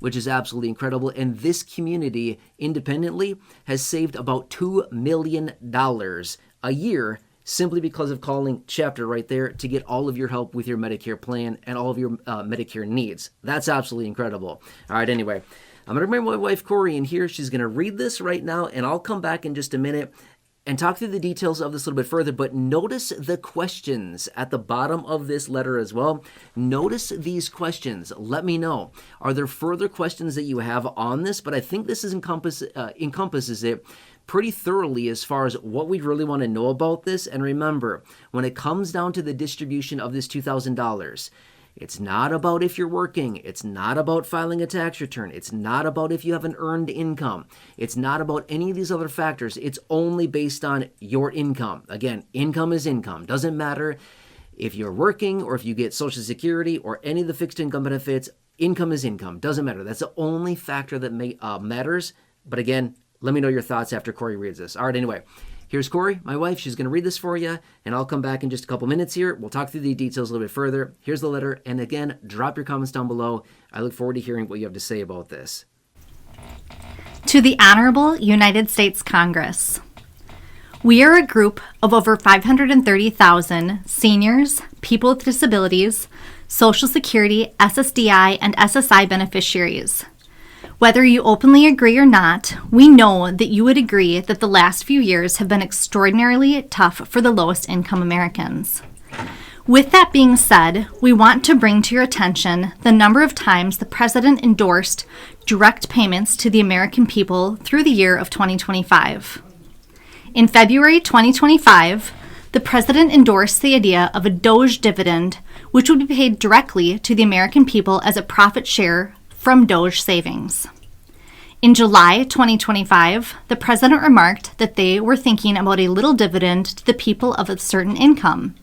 which is absolutely incredible. And this community independently has saved about $2 million a year simply because of calling Chapter right there to get all of your help with your Medicare plan and all of your Medicare needs. That's absolutely incredible. All right, anyway, I'm going to bring my wife Corey in here. She's going to read this right now, and I'll come back in just a minute and talk through the details of this a little bit further, but notice the questions at the bottom of this letter as well. Notice these questions. Let me know. Are there further questions that you have on this? But I think this encompasses it pretty thoroughly as far as what we really want to know about this. And remember, when it comes down to the distribution of this $2,000, it's not about if you're working. It's not about filing a tax return. It's not about if you have an earned income. It's not about any of these other factors. It's only based on your income. Again, income is income. Doesn't matter if you're working or if you get Social Security or any of the fixed income benefits. Income is income. Doesn't matter. That's the only factor that matters. But again, let me know your thoughts after Corey reads this. All right, anyway. Here's Corey, my wife. She's going to read this for you, and I'll come back in just a couple minutes here. We'll talk through the details a little bit further. Here's the letter, and again, drop your comments down below. I look forward to hearing what you have to say about this. To the Honorable United States Congress. We are a group of over 530,000 seniors, people with disabilities, Social Security, SSDI, and SSI beneficiaries. Whether you openly agree or not, we know that you would agree that the last few years have been extraordinarily tough for the lowest income Americans. With that being said, we want to bring to your attention the number of times the President endorsed direct payments to the American people through the year of 2025. In February 2025, the President endorsed the idea of a Doge dividend, which would be paid directly to the American people as a profit share from Doge savings. In July 2025, the President remarked that they were thinking about a little dividend to the people of a certain income.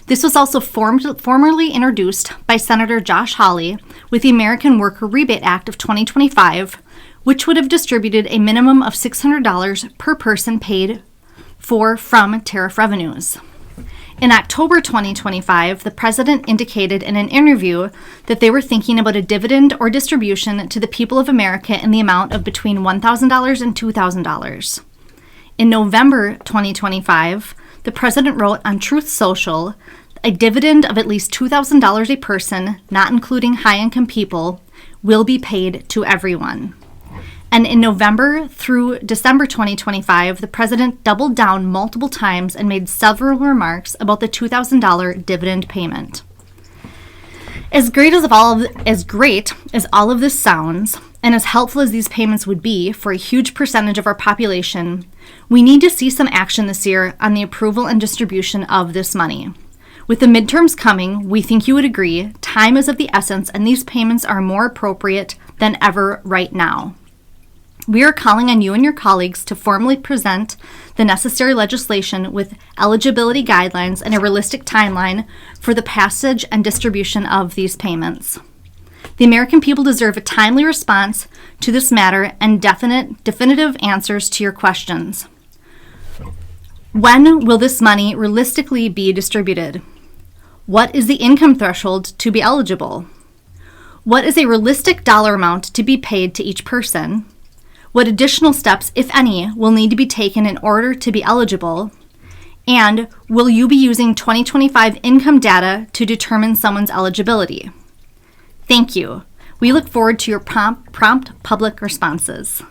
This was also formally introduced by Senator Josh Hawley with the American Worker Rebate Act of 2025, which would have distributed a minimum of $600 per person paid for from tariff revenues. In October 2025, the President indicated in an interview that they were thinking about a dividend or distribution to the people of America in the amount of between $1,000 and $2,000. In November 2025, the President wrote on Truth Social, a dividend of at least $2,000 a person, not including high-income people, will be paid to everyone. And in November through December 2025, the President doubled down multiple times and made several remarks about the $2,000 dividend payment. As great as all of this sounds, and as helpful as these payments would be for a huge percentage of our population, we need to see some action this year on the approval and distribution of this money. With the midterms coming, we think you would agree, time is of the essence, and these payments are more appropriate than ever right now. We are calling on you and your colleagues to formally present the necessary legislation with eligibility guidelines and a realistic timeline for the passage and distribution of these payments. The American people deserve a timely response to this matter and definitive answers to your questions. When will this money realistically be distributed? What is the income threshold to be eligible? What is a realistic dollar amount to be paid to each person? What additional steps, if any, will need to be taken in order to be eligible? And will you be using 2025 income data to determine someone's eligibility? Thank you. We look forward to your prompt public responses.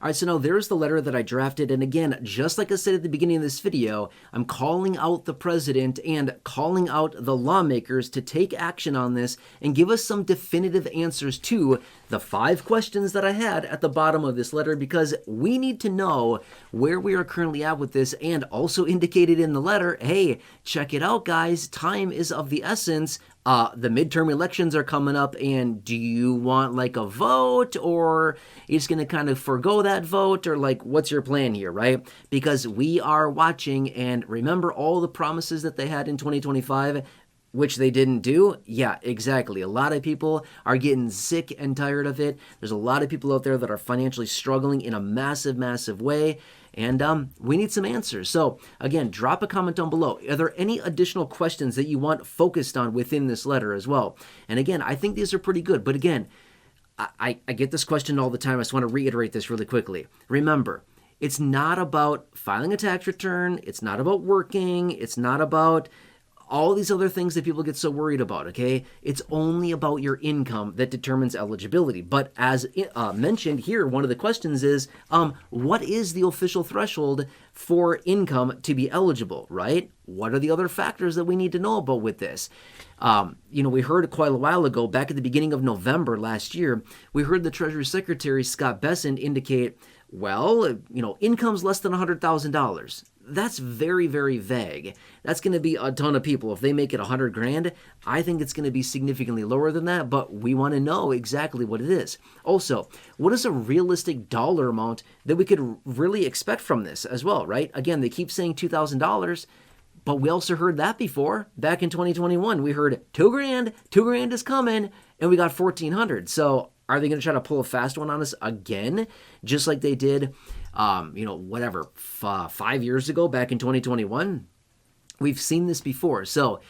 All right, so now there's the letter that I drafted. And again, just like I said at the beginning of this video, I'm calling out the President and calling out the lawmakers to take action on this and give us some definitive answers to the 5 questions that I had at the bottom of this letter, because we need to know where we are currently at with this, and also indicated in the letter, hey, check it out, guys. Time is of the essence. The midterm elections are coming up, and do you want like a vote, or you're just going to kind of forego that vote, or like what's your plan here, right? Because we are watching, and remember all the promises that they had in 2025, which they didn't do? Yeah, exactly. A lot of people are getting sick and tired of it. There's a lot of people out there that are financially struggling in a massive, massive way. And we need some answers. So again, drop a comment down below. Are there any additional questions that you want focused on within this letter as well? And again, I think these are pretty good. But again, I get this question all the time. I just want to reiterate this really quickly. Remember, it's not about filing a tax return. It's not about working. It's not about all these other things that people get so worried about, okay? It's only about your income that determines eligibility. But as mentioned here, one of the questions is, what is the official threshold for income to be eligible, right? What are the other factors that we need to know about with this? We heard quite a while ago, back at the beginning of November last year, we heard the Treasury Secretary, Scott Bessent, indicate, income's less than $100,000. That's very, very vague. That's going to be a ton of people. If they make it $100,000, I think it's going to be significantly lower than that, but we want to know exactly what it is. Also, what is a realistic dollar amount that we could really expect from this as well, right? Again, they keep saying $2,000, but we also heard that before. Back in 2021, we heard $2,000 is coming, and we got $1,400. So are they going to try to pull a fast one on us again, just like they did 5 years ago, back in 2021? We've seen this before. So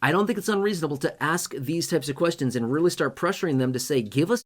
I don't think it's unreasonable to ask these types of questions and really start pressuring them to say, give us